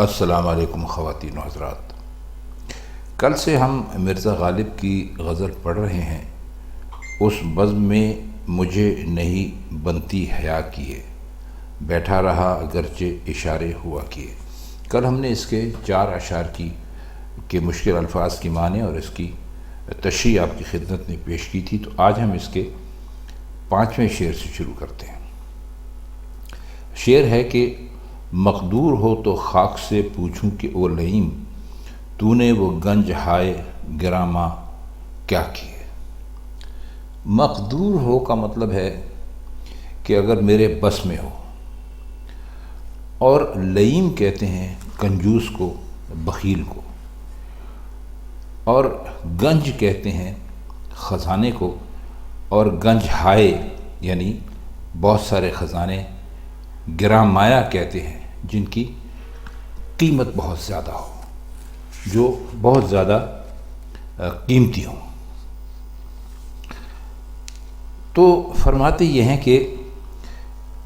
السلام علیکم خواتین و حضرات۔ کل سے ہم مرزا غالب کی غزل پڑھ رہے ہیں۔ اس بزم میں مجھے نہیں بنتی حیا کیے، بیٹھا رہا اگرچہ اشارے ہوا کیے۔ کل ہم نے اس کے 4 اشعار کے مشکل الفاظ کی معنی اور اس کی تشریح آپ کی خدمت میں پیش کی تھی، تو آج ہم اس کے 5ویں شعر سے شروع کرتے ہیں۔ شعر ہے کہ مقدور ہو تو خاک سے پوچھوں کہ او لئیم، تو نے وہ گنج ہائے گراما کیا کیے۔ مقدور ہو کا مطلب ہے کہ اگر میرے بس میں ہو، اور لئیم کہتے ہیں کنجوس کو، بخیل کو، اور گنج کہتے ہیں خزانے کو، اور گنج ہائے یعنی بہت سارے خزانے، گرامایا کہتے ہیں جن کی قیمت بہت زیادہ ہو، جو بہت زیادہ قیمتی ہوں۔ تو فرماتے یہ ہیں کہ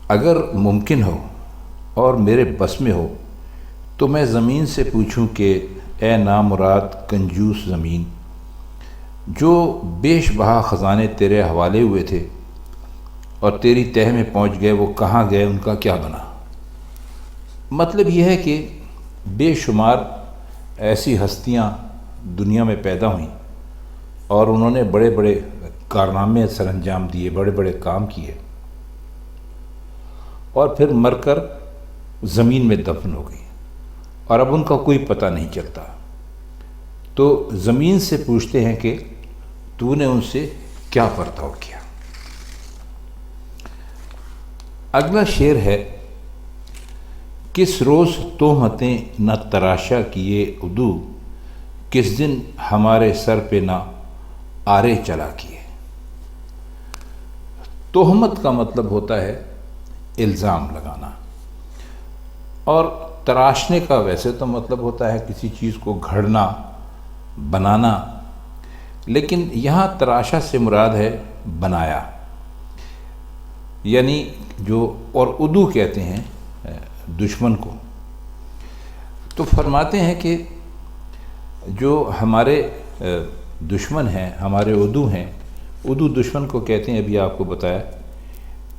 اگر ممکن ہو اور میرے بس میں ہو تو میں زمین سے پوچھوں کہ اے نامراد کنجوس زمین، جو بیش بہا خزانے تیرے حوالے ہوئے تھے اور تیری تہہ میں پہنچ گئے، وہ کہاں گئے، ان کا کیا بنا۔ مطلب یہ ہے کہ بے شمار ایسی ہستیاں دنیا میں پیدا ہوئیں اور انہوں نے بڑے بڑے کارنامے سر انجام دیے، بڑے بڑے کام کیے، اور پھر مر کر زمین میں دفن ہو گئی، اور اب ان کا کوئی پتہ نہیں چلتا۔ تو زمین سے پوچھتے ہیں کہ تو نے ان سے کیا برتاؤ کیا۔ اگلا شعر ہے، کس روز تہمتیں نہ تراشا کیے عدو، کس دن ہمارے سر پہ نہ آرے چلا کیے۔ تہمت کا مطلب ہوتا ہے الزام لگانا، اور تراشنے کا ویسے تو مطلب ہوتا ہے کسی چیز کو گھڑنا، بنانا، لیکن یہاں تراشا سے مراد ہے بنایا، یعنی جو، اور عدو کہتے ہیں دشمن کو۔ تو فرماتے ہیں کہ جو ہمارے دشمن ہیں، ہمارے عدو ہیں، عدو دشمن کو کہتے ہیں، ابھی آپ کو بتایا،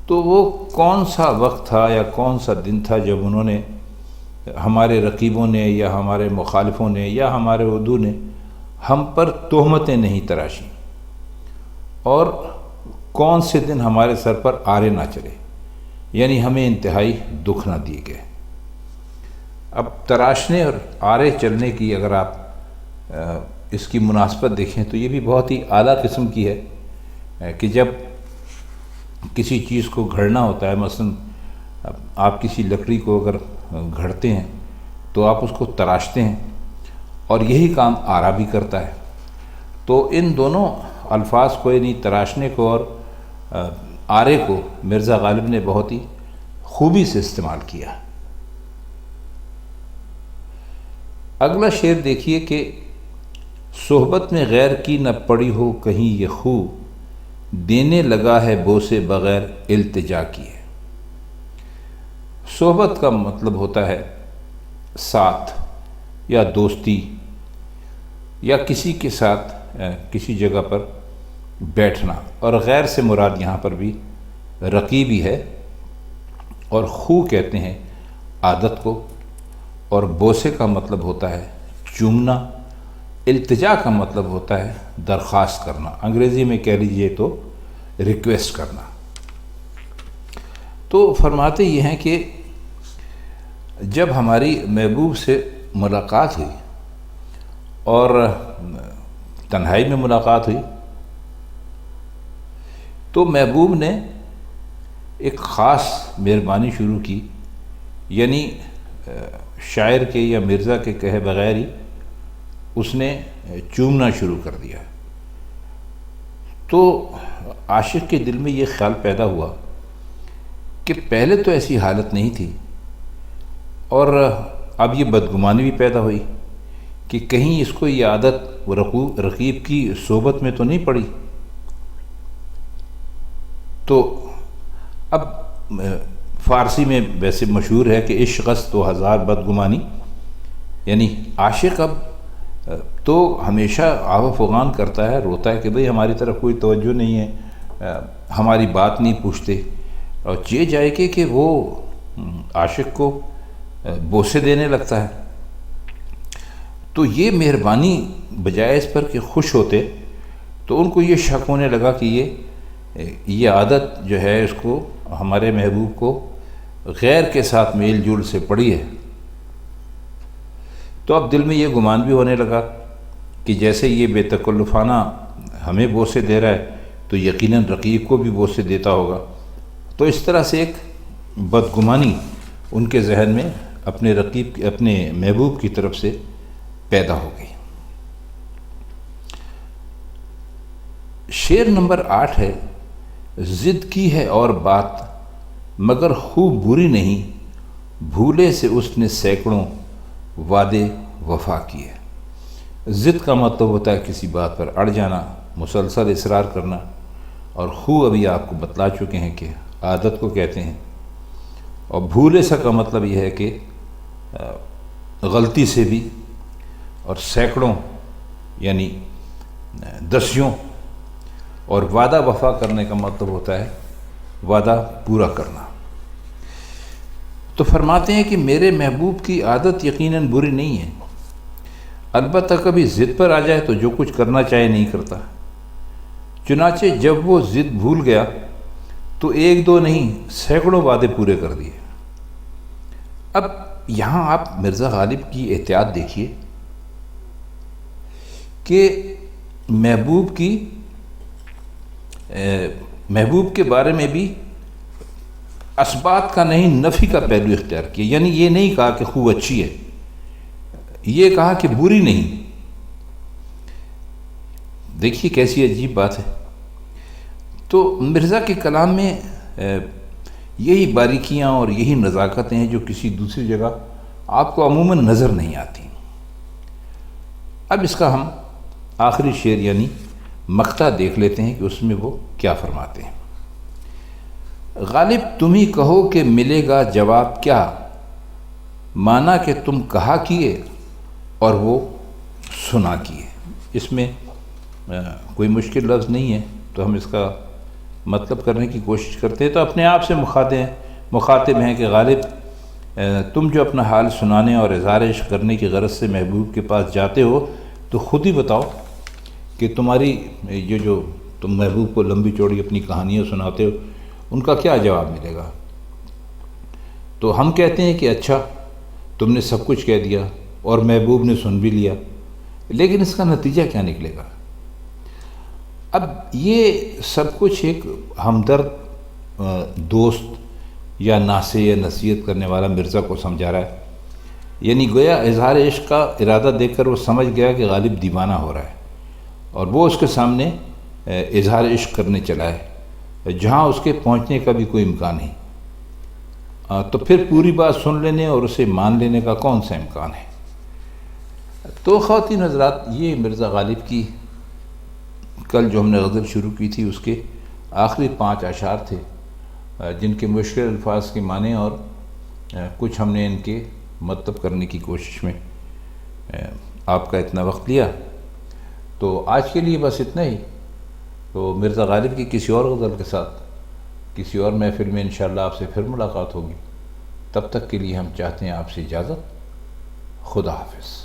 تو وہ کون سا وقت تھا یا کون سا دن تھا جب انہوں نے، ہمارے رقیبوں نے یا ہمارے مخالفوں نے یا ہمارے عدو نے ہم پر تہمتیں نہیں تراشیں، اور کون سے دن ہمارے سر پر آرے نہ چلے، یعنی ہمیں انتہائی دکھ نہ دیے گئے۔ اب تراشنے اور آرے چلنے کی اگر آپ اس کی مناسبت دیکھیں تو یہ بھی بہت ہی اعلیٰ قسم کی ہے کہ جب کسی چیز کو گھڑنا ہوتا ہے، مثلا آپ کسی لکڑی کو اگر گھڑتے ہیں تو آپ اس کو تراشتے ہیں، اور یہی کام آرا بھی کرتا ہے۔ تو ان دونوں الفاظ کو، یعنی تراشنے کو اور آرے کو، مرزا غالب نے بہت ہی خوبی سے استعمال کیا۔ اگلا شعر دیکھیے کہ صحبت میں غیر کی نہ پڑی ہو کہیں یہ خو، دینے لگا ہے بوسے بغیر التجا کیے۔ صحبت کا مطلب ہوتا ہے ساتھ یا دوستی، یا کسی کے ساتھ کسی جگہ پر بیٹھنا، اور غیر سے مراد یہاں پر بھی رقیبی ہے، اور خو کہتے ہیں عادت کو، اور بوسے کا مطلب ہوتا ہے چومنا، التجا کا مطلب ہوتا ہے درخواست کرنا، انگریزی میں کہہ لیجئے تو ریکویسٹ کرنا۔ تو فرماتے یہ ہیں کہ جب ہماری محبوب سے ملاقات ہوئی اور تنہائی میں ملاقات ہوئی، تو محبوب نے ایک خاص مہربانی شروع کی، یعنی شاعر کے یا مرزا کے کہے بغیر ہی اس نے چومنا شروع کر دیا۔ تو عاشق کے دل میں یہ خیال پیدا ہوا کہ پہلے تو ایسی حالت نہیں تھی، اور اب یہ بدگمانی بھی پیدا ہوئی کہ کہیں اس کو یہ عادت رقیب کی صحبت میں تو نہیں پڑی۔ تو اب فارسی میں ویسے مشہور ہے کہ عشق است و ہزار بدگمانی، یعنی عاشق اب تو ہمیشہ آہ و فغان کرتا ہے، روتا ہے کہ بھئی ہماری طرف کوئی توجہ نہیں ہے، ہماری بات نہیں پوچھتے، اور یہ جائے کہ وہ عاشق کو بوسے دینے لگتا ہے۔ تو یہ مہربانی بجائے اس پر کہ خوش ہوتے، تو ان کو یہ شک ہونے لگا کہ یہ عادت جو ہے اس کو ہمارے محبوب کو غیر کے ساتھ میل جول سے پڑی ہے۔ تو اب دل میں یہ گمان بھی ہونے لگا کہ جیسے یہ بے تکلفانہ ہمیں بوسے دے رہا ہے تو یقیناً رقیب کو بھی بوسے دیتا ہوگا۔ تو اس طرح سے ایک بدگمانی ان کے ذہن میں اپنے محبوب کی طرف سے پیدا ہو گئی۔ شعر نمبر 8 ہے، ضد کی ہے اور بات مگر خوب بری نہیں، بھولے سے اس نے سینکڑوں وعدے وفا کیے۔ ضد کا مطلب ہوتا ہے کسی بات پر اڑ جانا، مسلسل اصرار کرنا، اور خو ابھی آپ کو بتلا چکے ہیں کہ عادت کو کہتے ہیں، اور بھولے سا کا مطلب یہ ہے کہ غلطی سے بھی، اور سینکڑوں یعنی دسیوں، اور وعدہ وفا کرنے کا مطلب ہوتا ہے وعدہ پورا کرنا۔ تو فرماتے ہیں کہ میرے محبوب کی عادت یقیناً بری نہیں ہے، البتہ کبھی ضد پر آ جائے تو جو کچھ کرنا چاہے نہیں کرتا۔ چنانچہ جب وہ ضد بھول گیا تو ایک دو نہیں سینکڑوں وعدے پورے کر دیے۔ اب یہاں آپ مرزا غالب کی احتیاط دیکھیے کہ محبوب کے بارے میں بھی اثبات کا نہیں نفی کا پہلو اختیار کیا، یعنی یہ نہیں کہا کہ خوب اچھی ہے، یہ کہا کہ بری نہیں۔ دیکھیے کیسی عجیب بات ہے۔ تو مرزا کے کلام میں یہی باریکیاں اور یہی نزاکتیں ہیں جو کسی دوسری جگہ آپ کو عموماً نظر نہیں آتی۔ اب اس کا ہم آخری شعر یعنی مقطع دیکھ لیتے ہیں کہ اس میں وہ کیا فرماتے ہیں۔ غالب تم ہی کہو کہ ملے گا جواب کیا، مانا کہ تم کہا کیے اور وہ سنا کیے۔ اس میں کوئی مشکل لفظ نہیں ہے، تو ہم اس کا مطلب کرنے کی کوشش کرتے ہیں۔ تو اپنے آپ سے مخاطب ہیں کہ غالب تم جو اپنا حال سنانے اور اظہار عشق کرنے کی غرض سے محبوب کے پاس جاتے ہو تو خود ہی بتاؤ کہ تمہاری جو تم محبوب کو لمبی چوڑی اپنی کہانیاں سناتے ہو ان کا کیا جواب ملے گا۔ تو ہم کہتے ہیں کہ اچھا تم نے سب کچھ کہہ دیا اور محبوب نے سن بھی لیا، لیکن اس کا نتیجہ کیا نکلے گا؟ اب یہ سب کچھ ایک ہمدرد دوست یا ناصح یا نصیحت کرنے والا مرزا کو سمجھا رہا ہے، یعنی گویا اظہار عشق کا ارادہ دیکھ کر وہ سمجھ گیا کہ غالب دیوانہ ہو رہا ہے، اور وہ اس کے سامنے اظہار عشق کرنے چلا ہے جہاں اس کے پہنچنے کا بھی کوئی امکان نہیں۔ تو پھر پوری بات سن لینے اور اسے مان لینے کا کون سا امکان ہے؟ تو خواتین حضرات، یہ مرزا غالب کی کل جو ہم نے غزل شروع کی تھی اس کے آخری 5 اشعار تھے، جن کے مشکل الفاظ کے معنی اور کچھ ہم نے ان کے مطلب کرنے کی کوشش میں آپ کا اتنا وقت لیا۔ تو آج کے لیے بس اتنا ہی۔ تو مرزا غالب کی کسی اور غزل کے ساتھ کسی اور محفل میں انشاءاللہ آپ سے پھر ملاقات ہوگی۔ تب تک کے لیے ہم چاہتے ہیں آپ سے اجازت۔ خدا حافظ۔